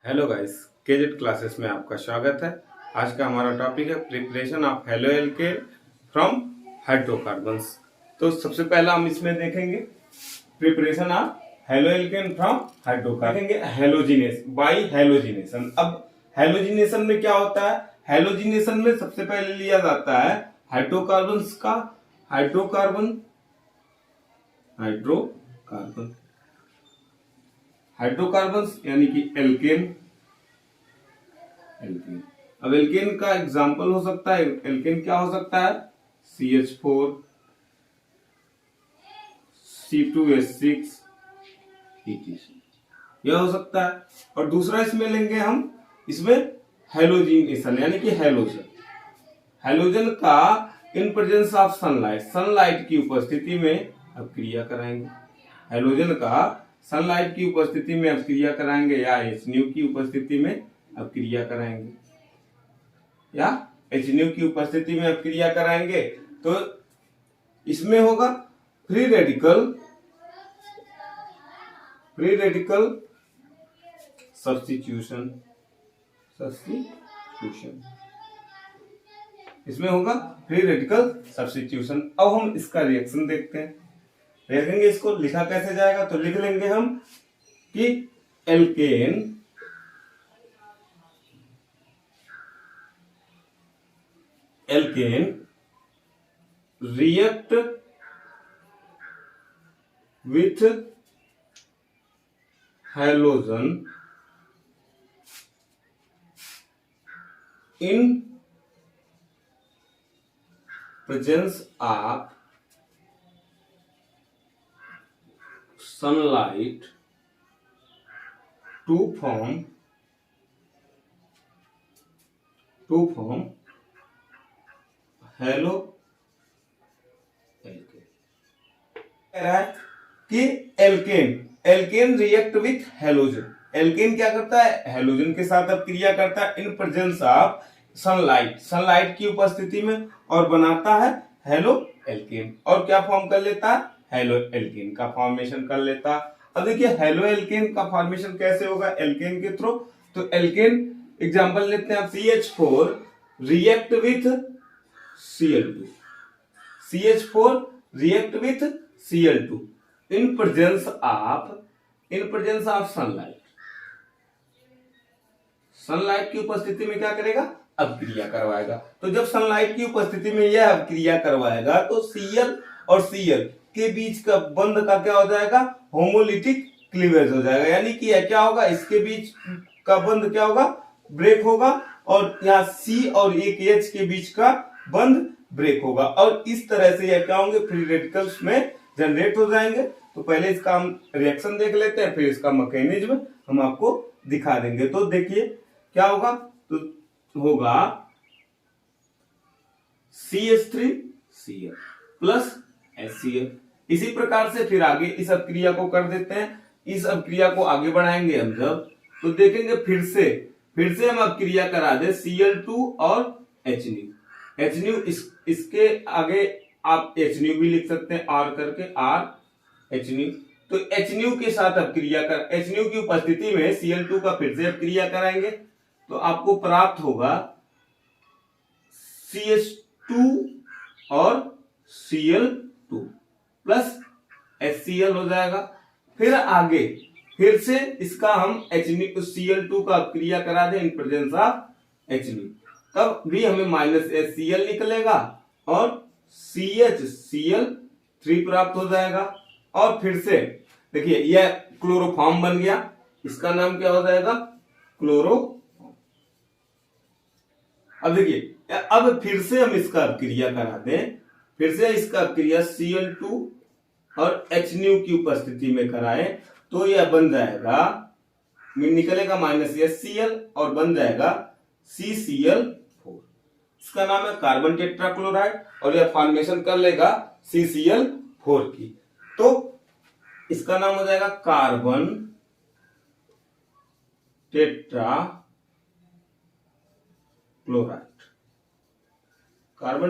Hello guys, केजेट classes में आपका स्वागत है। आज का हमारा टॉपिक है preparation of halo alkane from hydrocarbons. तो सबसे पहला हम इसमें देखेंगे preparation of halo alkane from hydrocarbon. देखेंगे हेलोजिनेस बाय हेलोजिनेशन। अब हेलोजिनेशन में क्या होता है? हेलोजिनेशन में सबसे पहले लिया जाता है हाइड्रोकार्बन्स का हाइड्रोकार्बन हाइड्रोकार्बन्स यानी कि एल्केन। अब एल्केन का एग्जांपल हो सकता है, एल्केन क्या हो सकता है? CH4, C2H6, etc. यह हो सकता है। और दूसरा इसमें लेंगे हम, इसमें हेलोजिनेशन यानी कि हेलोजन। हेलोजन का in presence of sunlight, sunlight की उपस्थिति में अपक्रिया कराएंगे। हेलोजन का सनलाइट की उपस्थिति में अपक्रिया कराएंगे या HNO की उपस्थिति में अपक्रिया कराएंगे या HNO की उपस्थिति में अपक्रिया कराएंगे। तो इसमें होगा फ्री रेडिकल सब्स्टिट्यूशन। इसमें होगा फ्री रेडिकल सब्स्टिट्यूशन। अब हम इसका रिएक्शन देखते हैं। देखेंगे इसको लिखा कैसे जाएगा। तो लिख लेंगे हम कि alkane react with halogen in presence of sunlight to form haloalkane. कह रहा है कि alkane react with halogen. Alkane क्या करता है? हेलोजन के साथ अपक्रिया करता है इन प्रेजेंस ऑफ सनलाइट की उपस्थिति में और बनाता है हेलो एल्केन। और क्या फॉर्म कर लेता है? हेलो एल्केन का फॉर्मेशन कर लेता। अब देखिए हेलो एल्केन का फॉर्मेशन कैसे होगा एल्केन के थ्रू। तो एल्केन एग्जांपल लेते हैं CH4 react with Cl2, CH4 react with Cl2 in presence of sunlight की उपस्थिति में क्या करेगा? अपक्रिया करवाएगा। तो जब सनलाइट की उपस्थिति में यह अपक्रिया करवाएगा तो Cl और Cl के बीच का बंध का क्या हो जाएगा? होमोलिटिक क्लीवेज हो जाएगा। यानी कि क्या होगा? इसके बीच का बंध क्या होगा? ब्रेक होगा। और यहाँ C और एक H के बीच का बंध ब्रेक होगा। और इस तरह से यह क्या होंगे? फ्री रेडिकल्स में जनरेट हो जाएंगे। तो पहले इसका हम रिएक्शन देख लेते हैं, फिर इसका मैकेनिज्म हम आपको दिखा देंगे। तो देखिए क्या होगा। तो होगा CH3Cl प्लस HCl। इसी प्रकार से फिर आगे इस अपक्रिया को कर देते हैं। इस अपक्रिया को आगे बढ़ाएंगे हम जब, तो देखेंगे फिर से हम अपक्रिया करा दे Cl2 और HNO। इसके आगे आप HNO भी लिख सकते हैं, R करके R HNO। तो HNO के साथ अपक्रिया कर, HNO की उपस्थिति में Cl2 का फिर से अपक्रिया कराएंगे तो आपको प्राप्त होगा CH2 और Cl2 प्लस HCl हो जाएगा। फिर आगे फिर से इसका हम Cl2 का अपक्रिया करा दें इन प्रेजेंस ऑफ HNO, तब भी हमें माइनस HCl निकलेगा और CHCl3 प्राप्त हो जाएगा। और फिर से देखिए यह क्लोरोफॉर्म बन गया। इसका नाम क्या हो जाएगा? क्लोरोफॉर्म। अब देखिए अब फिर से हम इसका अपक्रिया करा दें, फिर से इसका अपक्रिया Cl2 और HNO की उपस्थिति में कराएं तो यह बन जाएगा, निकलेगा माइनस HCl और बन जाएगा CCl4। इसका नाम है कार्बन टेट्राक्लोराइड और यह फॉर्मेशन कर लेगा CCl4 की। तो इसका नाम हो जाएगा कार्बन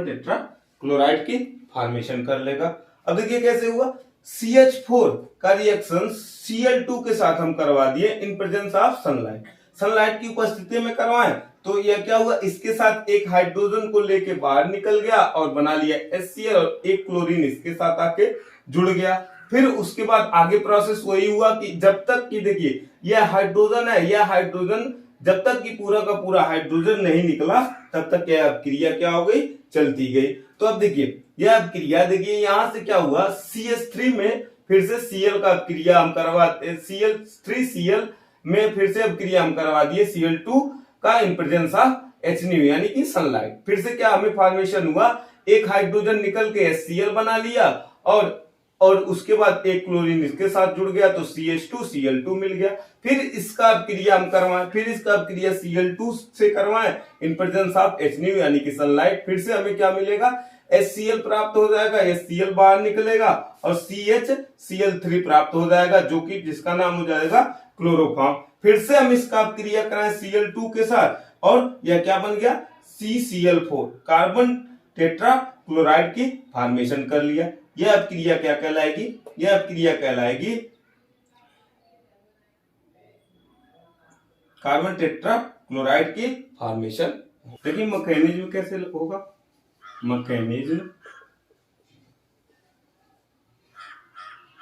टेट्राक्लोराइड की फॉर्मेशन कर लेगा। अब देखिए कैसे हुआ। CH4 का रिएक्शन Cl2 के साथ हम करवा दिए in presence of sunlight. Sunlight की उपस्थिति में करवाएं तो यह क्या हुआ, इसके साथ एक हाइड्रोजन को लेके बाहर निकल गया और बना लिया HCl और एक क्लोरीन इसके साथ आके जुड़ गया। फिर उसके बाद आगे प्रोसेस वही हुआ कि जब तक कि देखिए यह हाइड्रोजन है, यह हाइड्रोजन जब तक कि पूरा का पूरा हाइड्रोजन नहीं निकला तब तक यह क्रिया क्या हो गई, चलती गई। तो अब देखिए यह क्रिया देखिए यहां से क्या हुआ, CH3 में फिर से Cl का क्रिया हम करवाते, Cl3Cl में फिर से अब क्रिया हम करवा दिए Cl2 का इन प्रेजेंस ऑफ Hnew यानी कि सनलाइट। फिर से क्या हमें फॉर्मेशन हुआ, एक हाइड्रोजन निकल के HCl बना लिया और उसके बाद एक क्लोरीन इसके साथ जुड़ गया तो CH2Cl2 मिल गया। फिर इसका क्रिया हम करवाएं, फिर इसका क्रिया Cl2 से करवाएं इन प्रेजेंस ऑफ Hnew यानी कि सनलाइट। फिर से हमें क्या मिलेगा, HCl प्राप्त हो जाएगा, HCl बाहर निकलेगा और CHCl3 प्राप्त हो जाएगा जो कि जिसका नाम हो जाएगा क्लोरोफॉर्म। फिर से हम इसका क्रिया कराएं Cl2 के साथ और यह क्या बन गया, CCl4 कार्बन टेट्रा क्लोराइड की फॉर्मेशन कर लिया। यह अब क्रिया क्या कहलाएगी, यह अब क्रिया कहलाएगी कार्बन टेट्रा क्लोराइड की फॉर्मेशन। देखिए मैकेनिज्म कैसे होगा, मैकेनिज्म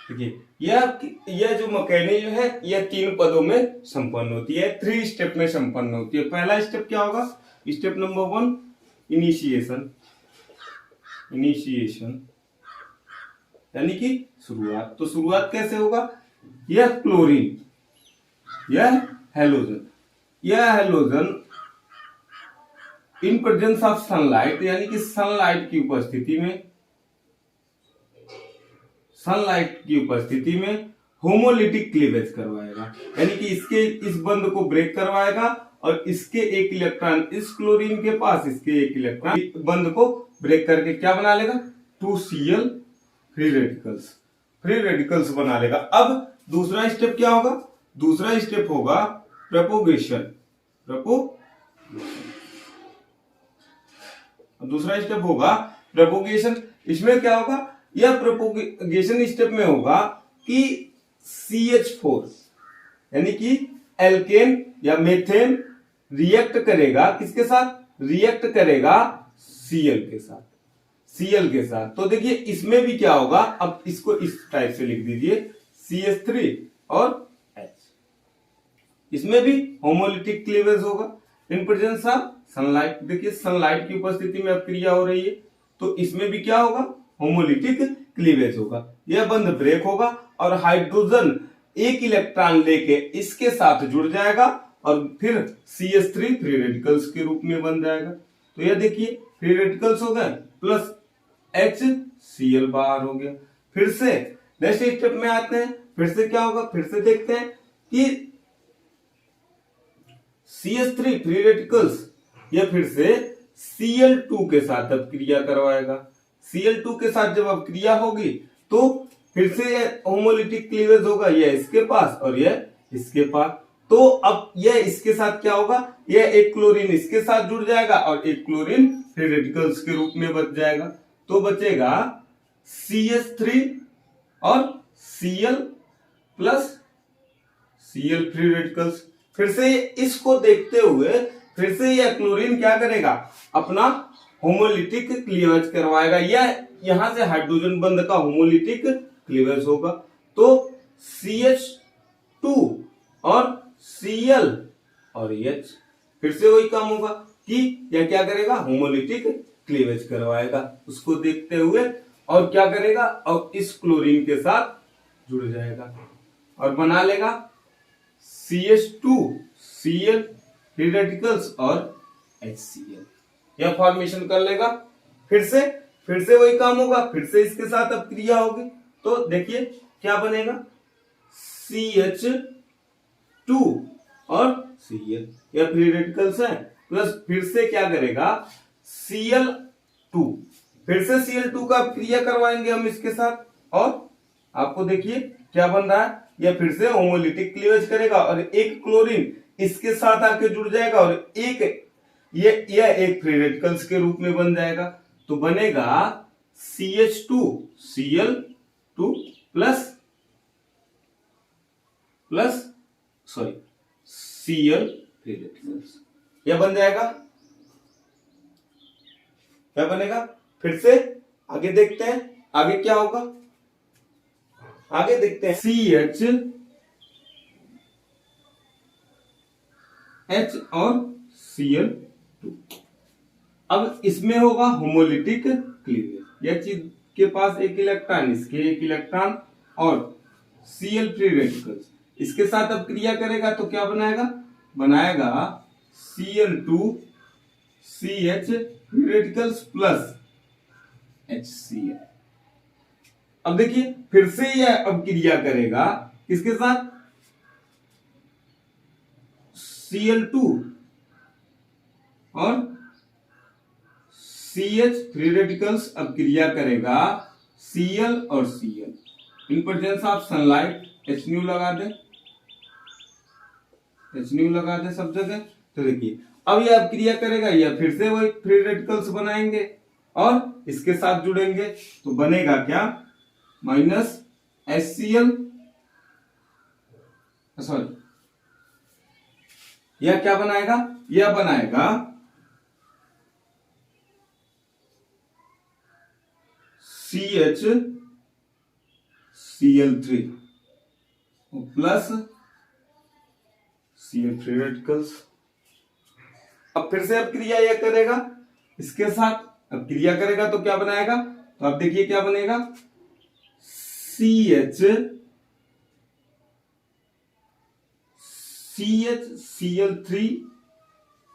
देखिए यह जो मैकेनिज्म है यह 3 पदों में संपन्न होती है, 3 स्टेप में संपन्न होती है। पहला स्टेप क्या होगा, स्टेप नंबर 1 इनिशिएशन, इनिशिएशन यानी कि शुरुआत। तो शुरुआत कैसे होगा, यह क्लोरीन, यह हेलोजन, यह halogen in presence of sunlight यानी कि सनलाइट की उपस्थिति में, सनलाइट की उपस्थिति में होमोलिटिक क्लीवेज करवाएगा यानी कि इसके इस बंध को ब्रेक करवाएगा और इसके एक इलेक्ट्रॉन इस क्लोरीन के पास, इसके एक इलेक्ट्रॉन बंध को ब्रेक करके क्या बना लेगा, 2Cl free radicals, free radicals बना लेगा। अब दूसरा स्टेप क्या होगा, दूसरा स्टेप होगा प्रोपोगेशन, दूसरा स्टेप होगा प्रोपोगेशन। इसमें क्या होगा, यह प्रोपोगेशन स्टेप में होगा कि CH4 यानी कि एल्केन या मेथेन रिएक्ट करेगा किसके साथ, रिएक्ट करेगा Cl के साथ, Cl के साथ। तो देखिए इसमें भी क्या होगा, अब इसको इस टाइप से लिख दीजिए CH3 और H, इसमें भी होमोलिटिक क्लीवेज होगा इन प्रेजेंस ऑफ सनलाइट। देखिए सनलाइट की उपस्थिति में अब क्रिया हो रही है तो इसमें भी क्या होगा, होमोलिटिक क्लीवेज होगा। यह बंध ब्रेक होगा और हाइड्रोजन एक इलेक्ट्रॉन लेके इसके साथ जुड़ जाएगा और फिर CH3 फ्री रेडिकल्स के रूप में बन जाएगा। तो यह देखिए फ्री रेडिकल्स हो गए प्लस HCl बाहर हो गया। फिर से नेक्स्ट स्टेप में आते हैं, फिर से क्या होगा, फिर से देखते हैं कि CH3 फ्री रेडिकल्स यह फिर से Cl2 के साथ अब क्रिया करवाएगा। Cl2 के साथ जब अब क्रिया होगी तो फिर से यह होमोलिटिक क्लीवेज होगा, यह इसके पास और यह इसके पास। तो अब यह इसके साथ क्या होगा, यह एक क्लोरीन इसके साथ जुड़ जाएगा और एक क्लोरीन फ्री रेडिकल्स के रूप में बच जाएगा। तो बचेगा CH3 और Cl plus Cl free radicals. फिर से इसको देखते हुए फिर से यह क्लोरीन क्या करेगा, अपना होमोलिटिक क्लीवेज करवाएगा। यह यहां से हाइड्रोजन बंध का होमोलिटिक क्लीवेज होगा। तो CH2 और Cl और H फिर से वही काम होगा कि यह क्या करेगा, होमोलिटिक क्लीवेज करवाएगा उसको देखते हुए और क्या करेगा, और इस क्लोरीन के साथ जुड़ जाएगा और बना लेगा CH2 Cl फ्री रेडिकल्स और HCl, यह फॉर्मेशन कर लेगा। फिर से वही काम होगा, फिर से इसके साथ अब क्रिया होगी तो देखिए क्या बनेगा, CH2 और Cl, यह फ्री रेडिकल्स है प्लस फिर से क्या करेगा Cl2, फिर से Cl2 का क्रिया करवाएंगे हम इसके साथ और आपको देखिए क्या बन रहा है, यह फिर से होमोलिटिक क्लीवेज करेगा और एक क्लोरीन इसके साथ आके जुड़ जाएगा और एक यह एक फ्री रेडिकल्स के रूप में बन जाएगा। तो बनेगा CH2 Cl2 plus Cl free radicals. यह बन जाएगा, क्या बनेगा, फिर से आगे देखते हैं आगे क्या होगा, आगे देखते हैं CH H और Cl2। अब इसमें होगा होमोलिटिक क्लीवेज। यह चीज के पास एक इलेक्ट्रॉन, इसके एक इलेक्ट्रॉन और Cl फ्री रेडिकल्स, इसके साथ अब क्रिया करेगा तो क्या बनाएगा, बनाएगा Cl2 CH free radicals plus HCl। अब देखिए फिर से यह अब क्रिया करेगा किसके साथ, Cl2 और CH फ्री रेडिकल्स अब क्रिया करेगा Cl और Cl, in presence of sunlight H new लगा दे, H न्यू लगा दे सब जगह। तो देखिए अब यह अब क्रिया करेगा, यह फिर से वही फ्री रेडिकल्स बनाएंगे और इसके साथ जुड़ेंगे तो बनेगा क्या, माइनस HCl, सॉरी यह क्या बनाएगा, यह बनाएगा CH Cl3 plus Cl free radicals. अब फिर से अब क्रिया यह करेगा इसके साथ, अब क्रिया करेगा तो क्या बनाएगा, तो अब देखिए क्या बनेगा, CH Cl3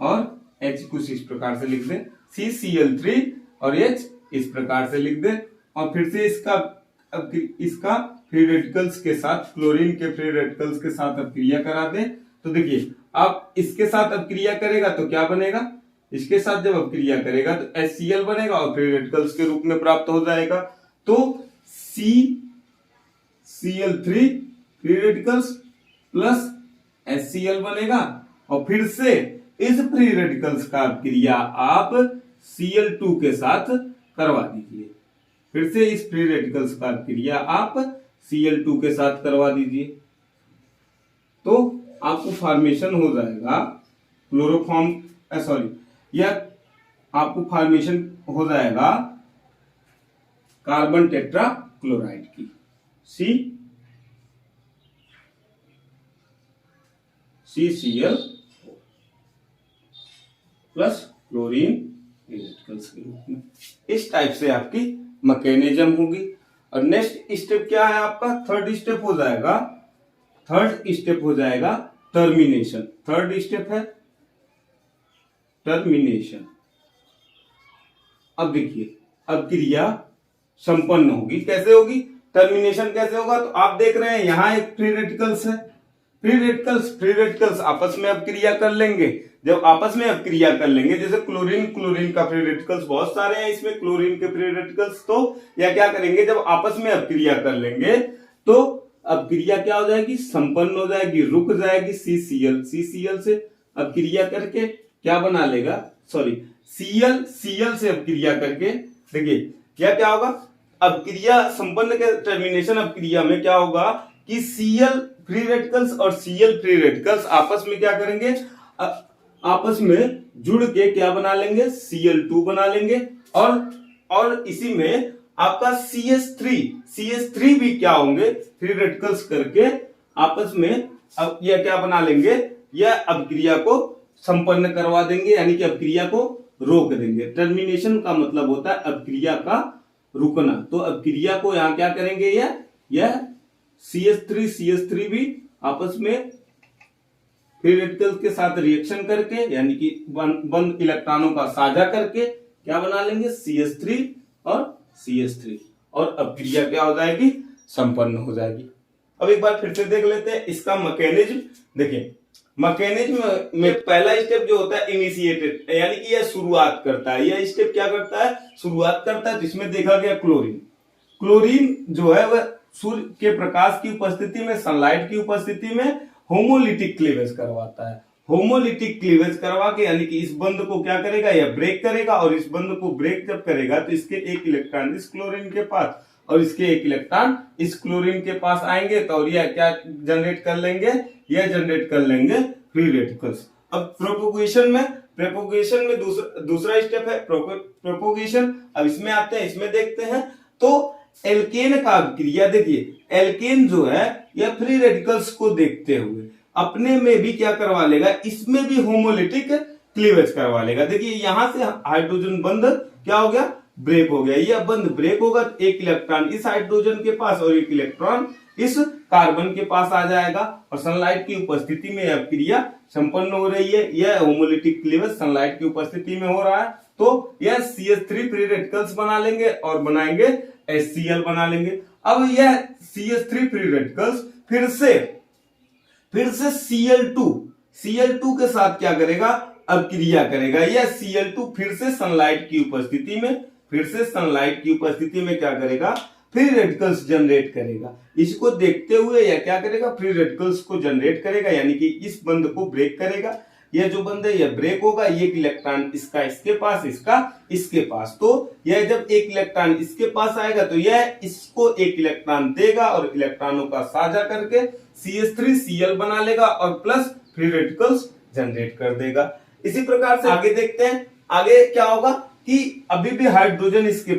और H कुछ इस प्रकार से लिख दे, CCl3 और H इस प्रकार से लिख दे और फिर से इसका अब इसका फ्री रेडिकल्स के साथ, क्लोरीन के फ्री रेडिकल्स के साथ अब क्रिया करा दे। तो देखिए अब इसके साथ अब क्रिया करेगा तो क्या बनेगा, इसके साथ जब अब क्रिया करेगा तो HCl बनेगा और फ्री रेडिकल्स के रूप में प्राप्त हो जाएगा। तो CCl3 free radicals plus HCl बनेगा और फिर से इस फ्री रेडिकल्स का क्रिया आप Cl2 के साथ करवा दीजिए, फिर से इस फ्री रेडिकल्स का क्रिया आप Cl2 के साथ करवा दीजिए तो आपको फॉर्मेशन हो जाएगा क्लोरोफॉर्म, सॉरी यह आपको फॉर्मेशन हो जाएगा कार्बन टेट्रा क्लोराइड की, CCl प्लस क्लोरीन रेडिकल्स के रूप में। इस टाइप से आपकी मैकेनिज्म होगी। और नेक्स्ट स्टेप क्या है आपका, थर्ड स्टेप हो जाएगा, थर्ड स्टेप हो जाएगा टर्मिनेशन। थर्ड स्टेप है टर्मिनेशन। अब देखिए अब क्रिया संपन्न होगी, कैसे होगी, टर्मिनेशन कैसे होगा, तो आप देख रहे हैं यहां एक फ्री रेडिकल्स है, फ्री रेडिकल्स आपस में अब क्रिया कर लेंगे। जब आपस में अब क्रिया कर लेंगे, जैसे क्लोरीन का फ्री रेडिकल्स बहुत सारे हैं इसमें, क्लोरीन के फ्री रेडिकल्स, तो यह क्या करेंगे, जब आपस में अब क्रिया कर लेंगे तो अब क्रिया क्या हो जाएगी, संपन्न हो जाएगी, रुक जाएगी। CCl से अब क्रिया करके क्या बना लेगा, सॉरी Cl से अब क्रिया करके देखिए क्या क्या होगा, अब क्रिया संपन्न के टर्मिनेशन अब क्रिया में क्या होगा कि Cl फ्री रेडिकल्स और Cl फ्री रेडिकल्स आपस में क्या करेंगे, आपस में जुड़ के क्या बना लेंगे, Cl2 बना लेंगे और इसी में आपका CH3 भी क्या होंगे, फ्री रेडिकल्स करके आपस में अब यह क्या बना लेंगे, यह अब क्रिया को संपन्न करवा देंगे, यानी कि अब क्रिया को रोक देंगे। टर्मिनेशन का मतलब होता है अब क्रिया का रुकना। तो अब क्रिया को यहां क्या करेंगे, यह CH3 भी आपस में फ्री रेडिकल्स के साथ रिएक्शन करके, यानी कि बंद इलेक्ट्रॉनों का साझा करके क्या बना लेंगे, CH3 और CH3, और अब क्रिया क्या हो जाएगी, संपन्न हो जाएगी। अब एक बार फिर से देख लेते हैं इसका मैकेनिज्म। देखिए मैकेनिज्म में पहला स्टेप जो होता है इनिशिएटेड, यानी कि यह शुरुआत करता है। यह स्टेप क्या करता है, शुरुआत करता है, जिसमें देखा गया क्लोरीन जो है वह सूर्य के प्रकाश की उपस्थिति में, सनलाइट की उपस्थिति में होमोलिटिक क्लीवेज करवाता है। होमोलिटिक क्लीवेज करवा के, यानी कि इस बंध को क्या करेगा, यह ब्रेक करेगा, और इस बंध को ब्रेक जब करेगा तो इसके एक इलेक्ट्रॉन इस क्लोरीन के पास और इसके एक इलेक्ट्रॉन इस क्लोरीन के पास आएंगे, तो यह क्या जनरेट कर लेंगे, यह जनरेट कर लेंगे फ्री रेडिकल्स। अब प्रोपोगेशन में दूसरा स्टेप है प्रोपोगेशन। अब इसमें आते हैं, इसमें देखते हैं। तो एल्केन का अभिक्रिया देखिए, एल्केन जो है यह फ्री रेडिकल्स को देखते हुए अपने में भी क्या करवा लेगा, इसमें भी होमोलिटिक क्लीवेज करवा लेगा। देखिए यहां से हाइड्रोजन बंध क्या हो गया, ब्रेक हो गया। यह बंध ब्रेक होगा तो एक इलेक्ट्रॉन इस हाइड्रोजन के पास और एक इलेक्ट्रॉन इस कार्बन के पास आ जाएगा और सनलाइट की उपस्थिति में यह क्रिया संपन्न हो रही है। यह होमोलिटिक क्लीवेज सनलाइट की उपस्थिति में हो रहा है। तो यह CH3 फ्री रेडिकल्स बना लेंगे और बनाएंगे HCl बना लेंगे। अब यह CH3 फ्री रेडिकल्स फिर से Cl2 के साथ क्या करेगा, अभिक्रिया करेगा। यह Cl2 फिर से सनलाइट की उपस्थिति में क्या करेगा, फ्री रेडिकल्स जनरेट करेगा। इसको देखते हुए यह क्या करेगा, फ्री रेडिकल्स को जनरेट करेगा, यानी कि इस बंध को ब्रेक करेगा। यह जो बंध है यह ब्रेक होगा, एक इलेक्ट्रॉन इसका इसके पास, इसका इसके पास। तो यह जब एक इलेक्ट्रॉन इसके पास आएगा तो यह इसको एक इलेक्ट्रॉन देगा और इलेक्ट्रॉनों का साझा करके CH3Cl बना लेगा और प्लस फ्री रेडिकल्स जनरेट कर देगा। इसी प्रकार से आगे देखते हैं, आगे क्या होगा कि अभी भी हाइड्रोजन इसके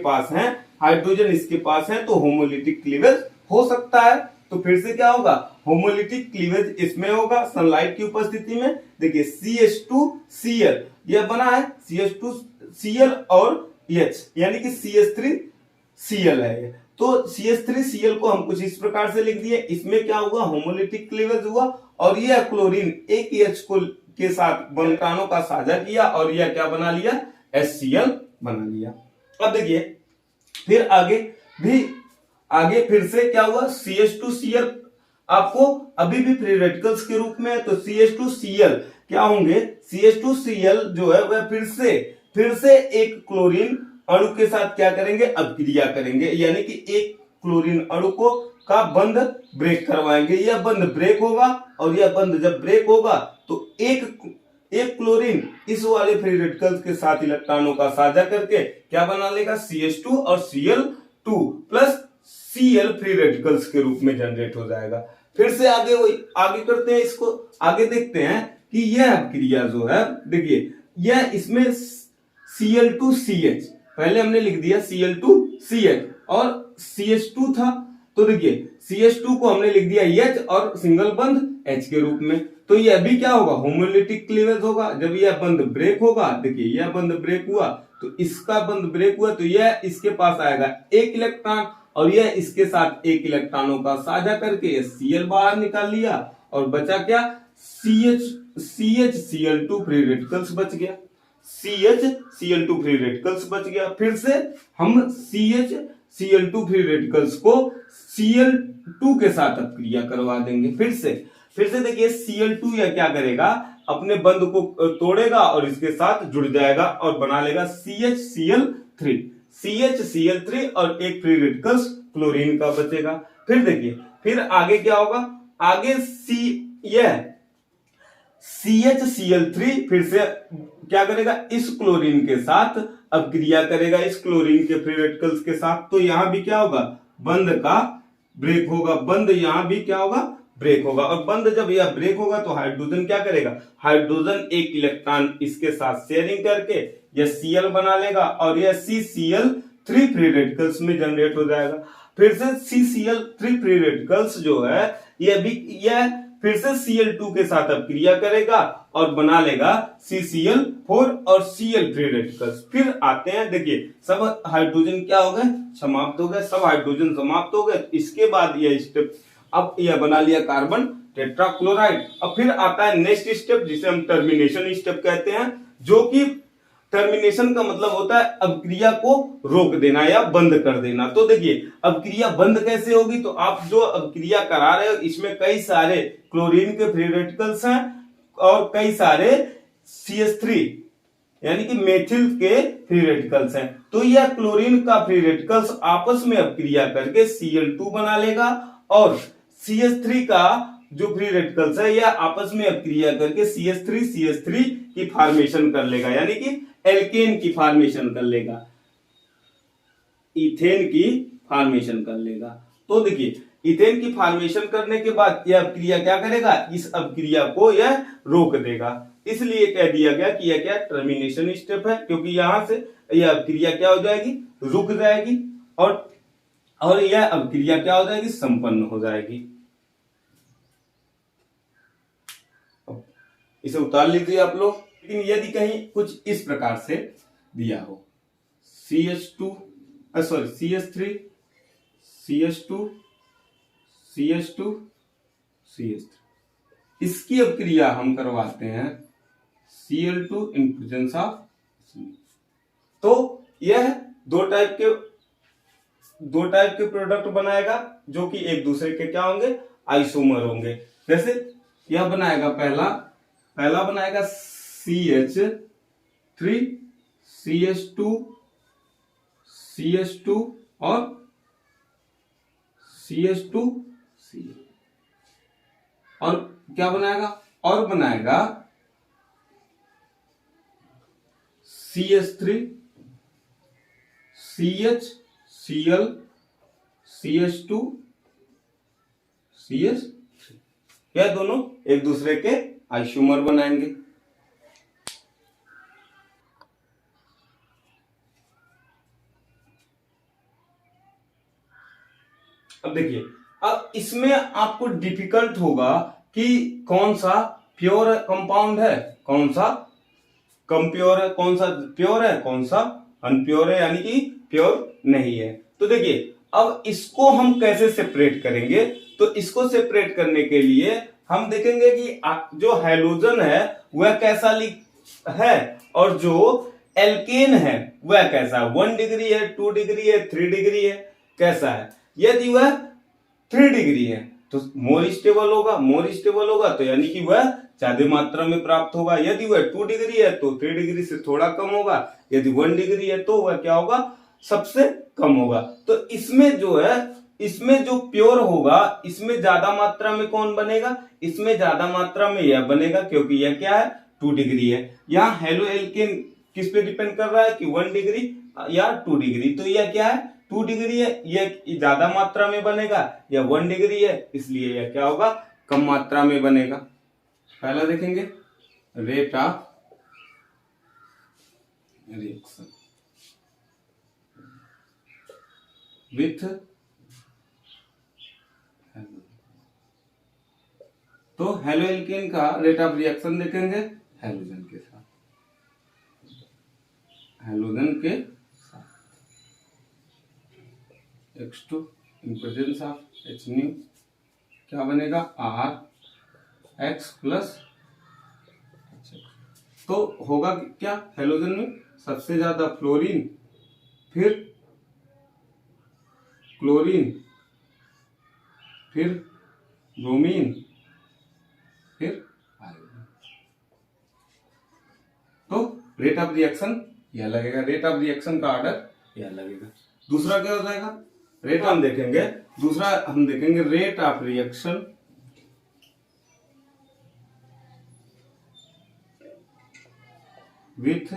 पास है तो होमोलिटिक क्लीवेज हो सकता है। तो फिर से क्या होगा, होमोलिटिक क्लीवेज इसमें होगा सनलाइट की उपस्थिति में। देखिए CH2Cl यह बना है, CH2Cl और H यानी कि CH3Cl है। तो CH3Cl को हम कुछ इस प्रकार से लिख दिए। इसमें क्या हुआ, होमोलिटिक क्लीवेज हुआ और यह क्लोरीन एक H को के साथ इलेक्ट्रॉनों का साझा किया और यह क्या बना लिया, HCl बना लिया। अब देखिए फिर आगे फिर से क्या हुआ, CH2Cl आपको अभी भी फ्री रेडिकल्स के रूप में है। तो CH2Cl क्या होंगे, CH2Cl जो है वह फिर से एक क्लोरीन अणु के साथ क्या करेंगे, अभिक्रिया करेंगे, यानी कि एक क्लोरीन अणु का बंध ब्रेक करवाएंगे। यह बंध ब्रेक होगा और यह बंध जब ब्रेक होगा तो एक क्लोरीन इस वाले फ्री रेडिकल्स के साथ इलेक्ट्रॉनों का साझा करके क्या बना लेगा, CH2 और Cl2 plus Cl free radicals के रूप में जनरेट हो जाएगा। फिर से आगे करते हैं, इसको आगे देखते हैं कि यह अभिक्रिया जो है, देखिए यह इसमें Cl2CH पहले हमने लिख दिया Cl2CH और CH2 था। तो देखिए CH2 को हमने लिख दिया H और सिंगल बंध H के रूप में। तो यह भी क्या होगा, होमोलिटिक क्लीवेज होगा। जब यह बंध ब्रेक होगा, देखिए यह बंध ब्रेक हुआ तो इसका बंध ब्रेक हुआ तो यह इसके पास आएगा एक इलेक्ट्रॉन और यह इसके साथ एक इलेक्ट्रॉनों का साझा करके यह Cl बाहर निकाल लिया और बचा क्या, CH Cl2 फ्री रेडिकल्स बच गया, CH Cl2 फ्री रेडिकल्स बच गया। फिर से हम CH Cl2 फ्री रेडिकल्स को Cl2 के साथ अभिक्रिया करवा देंगे। फिर से देखिए Cl2 यह क्या करेगा, अपने बंध को तोड़ेगा और इसके साथ जुड़ जाएगा और बना लेगा CH और एक फ्री रेडिकल्स क्लोरीन का बचेगा। फिर देखिए फिर आगे क्या होगा, आगे CHCl3 फिर से क्या करेगा, इस क्लोरीन के साथ अभिक्रिया करेगा, इस क्लोरीन के फ्री रेडिकल्स के साथ। तो यहां भी क्या होगा, बंध का ब्रेक होगा, बंध यहां भी क्या होगा, ब्रेक होगा। और बंध जब यह ब्रेक होगा तो हाइड्रोजन क्या करेगा, हाइड्रोजन एक इलेक्ट्रॉन इसके साथ शेयरिंग करके यह Cl बना लेगा और यह CCl3 फ्री रेडिकल्स में जनरेट हो जाएगा। फिर से CCl3 फ्री रेडिकल्स जो है यह फिर से Cl2 के साथ अभिक्रिया करेगा और बना लेगा CCl4 और Cl फ्री रेडिकल्स। फिर आते हैं, देखिए सब हाइड्रोजन क्या हो गए, समाप्त हो गए, सब हाइड्रोजन समाप्त हो गए। इसके बाद यह स्टेप, अब यह बना लिया कार्बन टेट्राक्लोराइड। अब फिर आता है नेक्स्ट स्टेप जिसे हम टर्मिनेशन स्टेप कहते हैं, जो कि टर्मिनेशन का मतलब होता है अभिक्रिया को रोक देना या बंद कर देना। तो देखिए अभिक्रिया बंद कैसे होगी, तो आप जो अभिक्रिया करा रहे हो इसमें कई सारे क्लोरीन के फ्री रेडिकल्स हैं और कई सारे CH3 यानी कि मेथिल के फ्री रेडिकल्स हैं। तो यह क्लोरीन का फ्री रेडिकल्स आपस में अभिक्रिया करके Cl2 बना लेगा और CH3 का जो फ्री रेडिकल्स है यह आपस में अभिक्रिया करके CH3 की फॉर्मेशन कर लेगा, यानी कि एल्केन की फॉर्मेशन कर लेगा, इथेन की फॉर्मेशन कर लेगा। तो देखिए इथेन की फॉर्मेशन करने के बाद यह अभिक्रिया क्या करेगा, इस अभिक्रिया को यह रोक देगा, इसलिए कह दिया गया कि यह क्या टर्मिनेशन स्टेप है, क्योंकि यहां से यह अभिक्रिया क्या हो जाएगी, रुक जाएगी और यह अभिक्रिया क्या हो जाएगी, संपन्न हो जाएगी। इसे उतार लीजिए आप लोग। लेकिन यदि कहीं कुछ इस प्रकार से दिया हो CH2 sorry CH3 CH2 CH2 CH3, इसकी अभिक्रिया हम करवाते हैं Cl2 इन प्रेजेंस ऑफ, तो यह दो टाइप के प्रोडक्ट बनाएगा जो कि एक दूसरे के क्या होंगे, आइसोमर होंगे। जैसे यह बनाएगा पहला बनाएगा CH3 CH2 और CH2 और क्या बनाएगा, और बनाएगा CH3 CH Cl CH2 CH3, यह दोनों एक दूसरे के आइसोमर बनाएंगे। अब देखिए, अब इसमें आपको डिफिकल्ट होगा कि कौन सा प्योर कंपाउंड है, कौन सा कम प्योर है, कौन सा प्योर है, कौन सा अनप्योर है, यानी कि प्योर नहीं है। तो देखिए, अब इसको हम कैसे सेपरेट करेंगे, तो इसको सेपरेट करने के लिए हम देखेंगे कि जो हैलोजन है वह कैसा है और जो एल्केन है वह कैसा है, 1 डिग्री है, 2 डिग्री है, 3 डिग्री है, कैसा है। यदि वह 3 डिग्री है तो मोर स्टेबल होगा तो यानी कि वह ज्यादा मात्रा में प्राप्त होगा। यदि वह 2 डिग्री है तो 3 डिग्री से थोड़ा कम होगा, यदि 1 डिग्री है तो वह क्या होगा, सबसे कम होगा। तो इसमें जो है, इसमें जो प्योर होगा, इसमें ज्यादा मात्रा में कौन बनेगा, इसमें ज्यादा मात्रा में यह बनेगा, क्योंकि यह क्या है, 2 डिग्री है। यहाँ हेलो एल्केन किस पे डिपेंड कर रहा है कि 1 डिग्री या 2 डिग्री, तो यह क्या है, 2 डिग्री है, यह ज्यादा मात्रा में बनेगा, या 1 डिग्री है, इसलिए यह क्या होगा, कम मात्रा में बनेगा। पहला देखेंगे रेट ऑफ रिएक्शन विथ, तो हेलो एल्केन का रेट ऑफ रिएक्शन देखेंगे हेलोजन के साथ, X2 in presence of H nu क्या बनेगा, RX प्लस, तो होगा क्या, हेलोजन में सबसे ज्यादा फ्लोरीन, फिर क्लोरीन, फिर ब्रोमीन, फिर आयोडीन। तो रेट ऑफ रिएक्शन यह लगेगा, रेट ऑफ रिएक्शन का ऑर्डर यह लगेगा। दूसरा क्या हो जाएगा, रेट हम देखेंगे, दूसरा हम देखेंगे rate of reaction with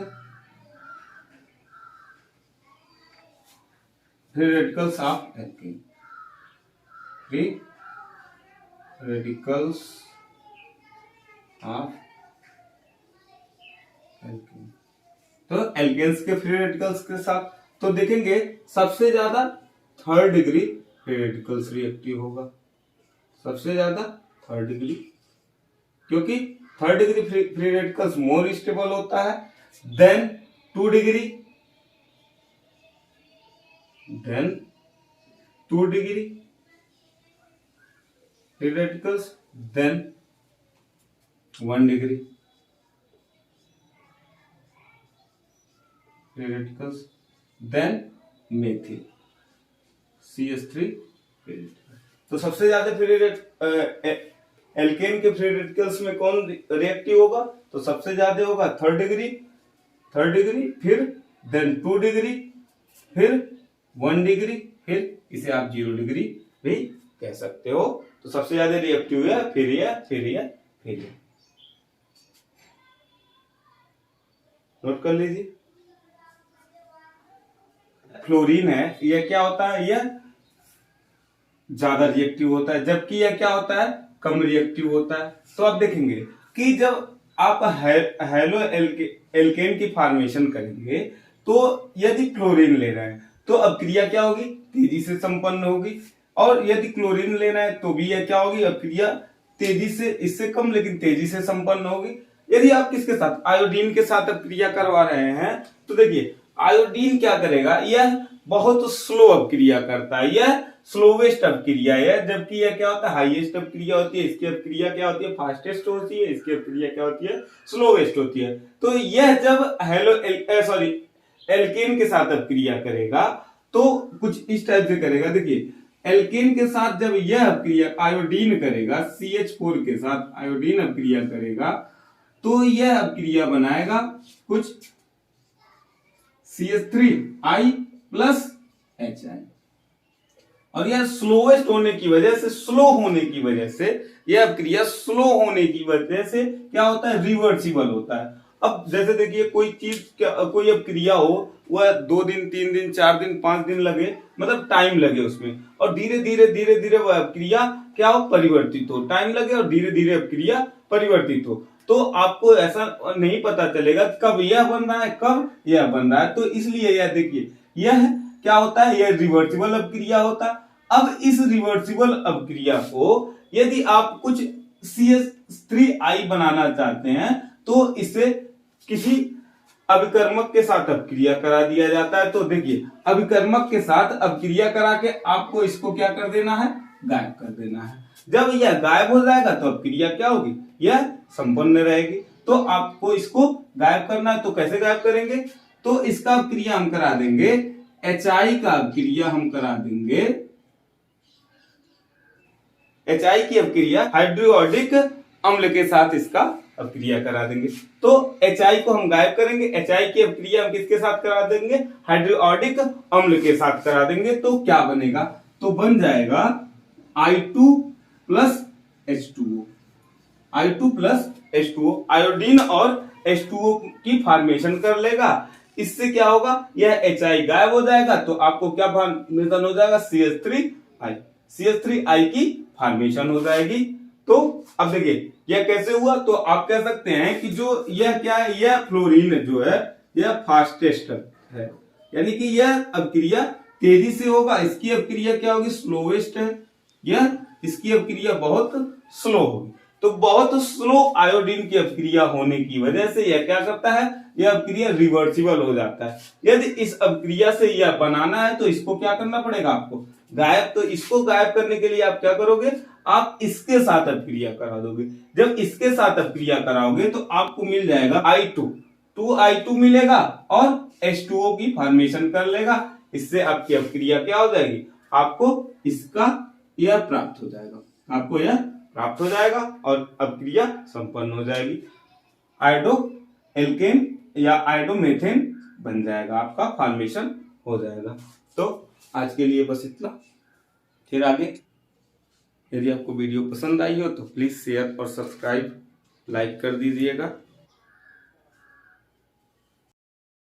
free radicals of alkene, free radicals of alkene, तो एल्केन्स के फ्री रेडिकल्स के साथ, तो देखेंगे सबसे ज्यादा 3rd degree free radicals reactive होगा, सबसे ज्यादा 3rd डिग्री, क्योंकि 3rd degree free radicals more stable होता है then 2 degree, free radicals, then 1 degree free radicals, then methyl CH3 free radical. तो सबसे ज्यादा फ्री एल्केन के फ्री रेडिकल्स में कौन रिएक्टिव होगा, तो सबसे ज्यादा होगा 3rd डिग्री, फिर देन 2 डिग्री, फिर 1 डिग्री, फिर इसे आप 0 डिग्री भी कह सकते हो। तो सबसे ज्यादा रिएक्टिव है, फिर नोट कर लीजिए। फ्लोरीन है, यह क्या होता है, यह ज्यादा रिएक्टिव होता है, जबकि यह क्या होता है, कम रिएक्टिव होता है। तो आप देखेंगे कि जब आप हेलो एल्केन की फॉर्मेशन करेंगे तो यदि क्लोरीन ले रहे हैं तो अब क्रिया क्या होगी, तेजी से संपन्न होगी। और यदि क्लोरीन लेना है तो भी यह क्या होगी, अब क्रिया तेजी से, इससे कम लेकिन तेजी से संपन्न होगी। यदि आप किसके साथ, आयोडीन के साथ अब क्रिया करवा रहे हैं तो देखिए आयोडीन क्या करेगा, यह बहुत स्लो अपक्रिया करता है, यह स्लोवेस्ट अपक्रिया है, जबकि यह क्या होता है, हाईएस्ट अपक्रिया होती है। इसकी अपक्रिया क्या होती है, फास्टेस्ट होती है, इसकी अपक्रिया क्या होती है, स्लोवेस्ट होती है। तो यह जब एल्केन के साथ अपक्रिया करेगा तो कुछ इस टाइप से करेगा। देखिए एल्केन के साथ जब यह अपक्रिया आयोडीन करेगा, CH4 के साथ आयोडीन अपक्रिया करेगा तो यह अपक्रिया बनाएगा कुछ CH3I प्लस HI। और यह स्लोवेस्ट होने की वजह से, स्लो होने की वजह से, यह अपक्रिया स्लो होने की वजह से क्या होता है, रिवर्सिबल होता है। अब जैसे देखिए कोई चीज, कोई अपक्रिया हो, वह 2 दिन 3 दिन 4 दिन 5 दिन लगे, मतलब टाइम लगे उसमें, और धीरे धीरे वह अपक्रिया क्या हो, परिवर्तित हो, टाइम लगे और धीरे धीरे अपक्रिया परिवर्तित हो, तो आपको ऐसा नहीं पता चलेगा कब यह बन रहा है कब यह बन रहा है। तो इसलिए यह देखिए यह क्या होता है, यह रिवर्सिबल अपक्रिया होता है। अब इस रिवर्सिबल अपक्रिया को यदि आप कुछ CH3I बनाना चाहते हैं तो इसे किसी अभिकर्मक के साथ अपक्रिया करा दिया जाता है। तो देखिए अभिकर्मक के साथ अपक्रिया करा के आपको इसको क्या कर देना है, गायब कर देना है। जब यह गायब हो जाएगा तो अपक्रिया क्या होगी, यह संपन्न रहेगी। तो आपको इसको गायब करना है, तो कैसे गायब करेंगे, तो इसका अपक्रिया हम करा देंगे, HI का अपक्रिया हम करा देंगे, HI की अपक्रिया हाइड्रोक्लोरिक अम्ल के साथ इसका अपक्रिया करा देंगे। तो HI को हम गायब करेंगे, HI की अपक्रिया हम किसके साथ करा देंगे, हाइड्रोक्लोरिक अम्ल के साथ करा देंगे। तो क्या बनेगा, तो बन जाएगा I2 plus H2O, I2 plus H2O, iodine और H2O की फॉर्मेशन कर लेगा। इससे क्या होगा, यह HI गायब हो जाएगा तो आपको क्या फॉर्मेशन हो जाएगा, CH3I, CH3I की फॉर्मेशन हो जाएगी। तो अब देखिए यह कैसे हुआ, तो आप कह सकते हैं कि जो यह क्या है, यह फ्लोरीन जो है यह फास्टेस्ट है, यानी कि यह अपक्रिया तेजी से होगा, इसकी अपक्रिया क्या होगी, स्लोवेस्ट है, यह इसकी अपक्रिया बहुत स्लो होगी। तो बहुत स्लो आयोडीन की अपक्रिया होने की वजह से यह क्या करता है, यह अपक्रिया रिवर्सिबल हो जाता है। यदि इस अपक्रिया से यह बनाना है तो इसको क्या करना पड़ेगा आपको, गायब। तो इसको गायब करने के लिए आप क्या करोगे, आप इसके साथ अपक्रिया करा दोगे। जब इसके साथ अपक्रिया कराओगे तो आपको मिल जाएगा I2, 2I2 मिलेगा और H2O की फॉर्मेशन कर लेगा। इससे आपकी अपक्रिया क्या हो जाएगी, आपको इसका यह प्राप्त हो जाएगा, आपको यह प्राप्त हो जाएगा और अपक्रिया संपन्न हो जाएगी। आयोडो एल्केन या आयोडोमेथेन बन जाएगा, आपका फॉर्मेशन हो जाएगा। तो आज के लिए बस इतना, फिर आगे यदि आपको वीडियो पसंद आई हो तो प्लीज शेयर और सब्सक्राइब, लाइक कर दीजिएगा।